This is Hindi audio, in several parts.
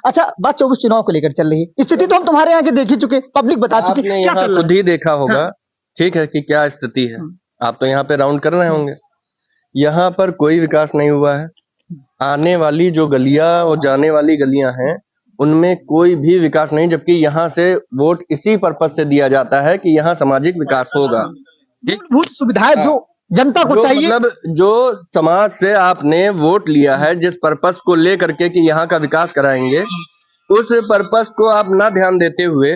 अच्छा, बात 24 चुनाव को लेकर चल रही है, स्थिति तो हम तुम्हारे यहाँ के देख ही चुके, पब्लिक बता चुकी, आपने क्या यहाँ चल रहा खुद ही देखा होगा, ठीक है, कि क्या स्थिति है। आप तो यहाँ पे राउंड कर रहे होंगे। यहाँ पर कोई विकास नहीं हुआ है। आने वाली जो गलियां और जाने वाली गलियां हैं उनमें कोई भी विकास नहीं, जबकि यहाँ से वोट इसी पर्पज से दिया जाता है कि यहाँ सामाजिक विकास होगा। मूलभूत सुविधाएं जो जनता को जो चाहिए, मतलब जो समाज से आपने वोट लिया है जिस पर्पस को लेकर के कि यहाँ का विकास कराएंगे, उस पर्पस को आप ना ध्यान देते हुए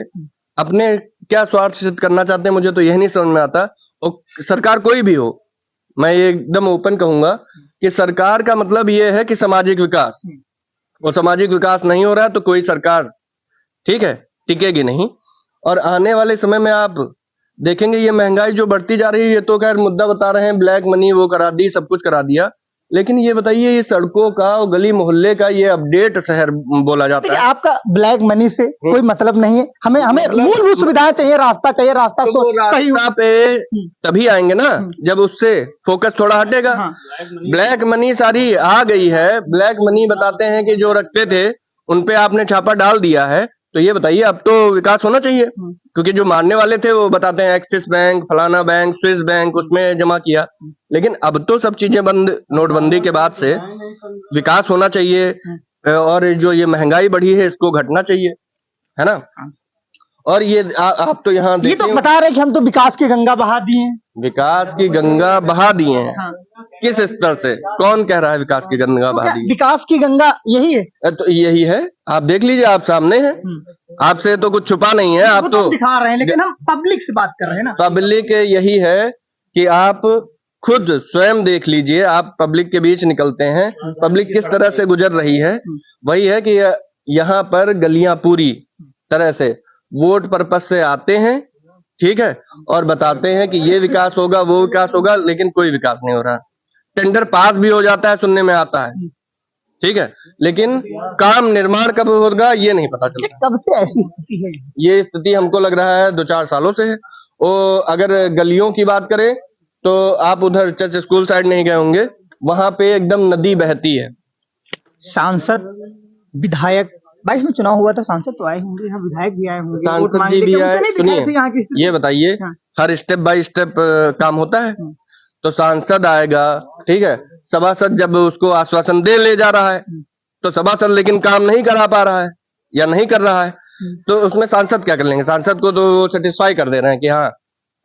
अपने क्या स्वार्थ सिद्ध करना चाहते हैं, मुझे तो यही नहीं समझ में आता। और सरकार कोई भी हो, मैं ये एकदम ओपन कहूंगा कि सरकार का मतलब ये है कि सामाजिक विकास, और सामाजिक विकास नहीं हो रहा है तो कोई सरकार, ठीक है, टिकेगी नहीं। और आने वाले समय में आप देखेंगे ये महंगाई जो बढ़ती जा रही है, ये तो खैर मुद्दा बता रहे हैं, ब्लैक मनी वो करा दी, सब कुछ करा दिया, लेकिन ये बताइए ये सड़कों का और गली मोहल्ले का ये अपडेट शहर बोला जाता है। आपका ब्लैक मनी से कोई मतलब नहीं है, हमें मूलभूत सुविधाएं चाहिए, रास्ता चाहिए, रास्ता तो सही रास्ता पे तभी आएंगे ना जब उससे फोकस थोड़ा हटेगा। ब्लैक मनी सारी आ गई है, ब्लैक मनी बताते हैं कि जो रखते थे उनपे आपने छापा डाल दिया है, तो ये बताइए अब तो विकास होना चाहिए, क्योंकि जो मारने वाले थे वो बताते हैं एक्सिस बैंक, फलाना बैंक, स्विस बैंक, उसमें जमा किया, लेकिन अब तो सब चीजें बंद, नोटबंदी के बाद से विकास होना चाहिए। और जो ये महंगाई बढ़ी है इसको घटना चाहिए, है ना। और ये आप तो यहाँ ये तो बता रहे हैं कि हम तो विकास की गंगा बहा दिए हैं। विकास की गंगा बहा दिए हैं, किस स्तर से, कौन कह रहा है विकास की गंगा बहा दी? विकास की गंगा यही है, तो यही है, आप देख लीजिए, आप सामने हैं, आपसे तो कुछ छुपा नहीं है। आप तो दिखा रहे हैं, लेकिन हम पब्लिक से बात कर रहे हैं ना। पब्लिक यही है कि आप खुद स्वयं देख लीजिए, आप पब्लिक के बीच निकलते हैं, पब्लिक किस तरह से गुजर रही है। वही है कि यहाँ पर गलियां पूरी तरह से वोट पर्पस से आते हैं, ठीक है, और बताते हैं कि ये विकास होगा, वो विकास होगा, लेकिन कोई विकास नहीं हो रहा। टेंडर पास भी हो जाता है, सुनने में आता है, ठीक है, लेकिन काम निर्माण कब होगा ये नहीं पता चलता। कब से ऐसी स्थिति है? ये स्थिति हमको लग रहा है 2-4 सालों से है। और अगर गलियों की बात करें तो आप उधर चर्च स्कूल साइड नहीं गए होंगे, वहां पे एकदम नदी बहती है। सांसद, विधायक, 22 में चुनाव हुआ था, सांसद तो आए होंगे, यहाँ विधायक भी आए होंगे, सांसद जी भी आए। सुनिए, ये बताइए, हर स्टेप बाय स्टेप काम होता है। तो सांसद आएगा, ठीक है, सभासद जब उसको आश्वासन दे ले जा रहा है, तो सभासद लेकिन काम नहीं करा पा रहा है या नहीं कर रहा है, तो उसमें सांसद क्या कर लेंगे? सांसद को तो वो सेटिस्फाई कर दे रहे हैं कि हाँ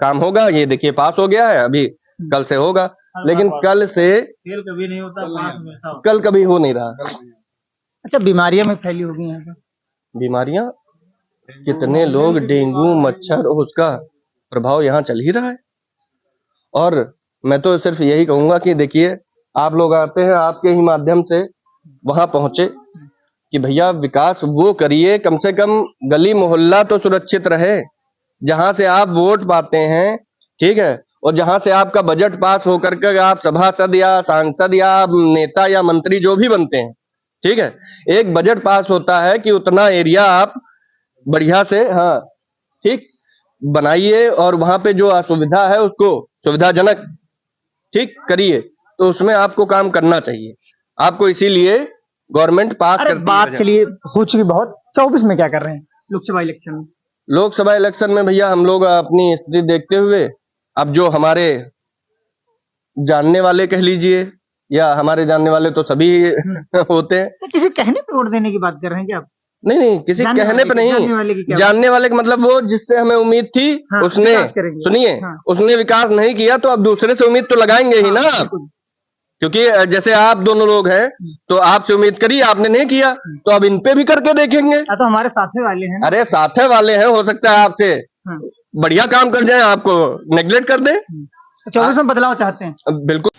काम होगा, ये देखिए पास हो गया है, अभी कल से होगा, लेकिन कल से कभी नहीं होता, कल कभी हो नहीं रहा। अच्छा, बीमारियां में फैली होगी यहाँ पे, बीमारियां, कितने लोग डेंगू मच्छर और उसका प्रभाव यहाँ चल ही रहा है। और मैं तो सिर्फ यही कहूंगा कि देखिए, आप लोग आते हैं, आपके ही माध्यम से वहां पहुंचे कि भैया विकास वो करिए, कम से कम गली मोहल्ला तो सुरक्षित रहे, जहां से आप वोट पाते हैं, ठीक है, और जहां से आपका बजट पास होकर के आप सभासद या सांसद या नेता या मंत्री जो भी बनते हैं, ठीक है, एक बजट पास होता है कि उतना एरिया आप बढ़िया से, हाँ ठीक, बनाइए, और वहां पे जो असुविधा है उसको सुविधाजनक ठीक करिए, तो उसमें आपको काम करना चाहिए। आपको इसीलिए गवर्नमेंट पास करती है। बात चलिए हो चुकी बहुत, 24 में क्या कर रहे हैं लोकसभा इलेक्शन में? लोकसभा इलेक्शन में भैया हम लोग अपनी स्थिति देखते हुए, अब जो हमारे जानने वाले कह लीजिए, या हमारे जानने वाले तो सभी होते हैं। तो किसी कहने पे वोट देने की बात कर रहे हैं क्या आप? नहीं, किसी कहने पे नहीं, जानने वाले का मतलब वो जिससे हमें उम्मीद थी, हाँ, उसने, सुनिए, हाँ, उसने विकास नहीं किया तो अब दूसरे से उम्मीद तो लगाएंगे ही ना आप, क्योंकि जैसे आप दोनों लोग हैं तो आपसे उम्मीद करी, आपने नहीं किया, तो अब इन पे भी करके देखेंगे। तो हमारे साथे वाले हैं। अरे साथे वाले हैं, हो सकता है आपसे बढ़िया काम कर जाए, आपको नेग्लेक्ट कर दे। 24 में बदलाव चाहते हैं? बिल्कुल।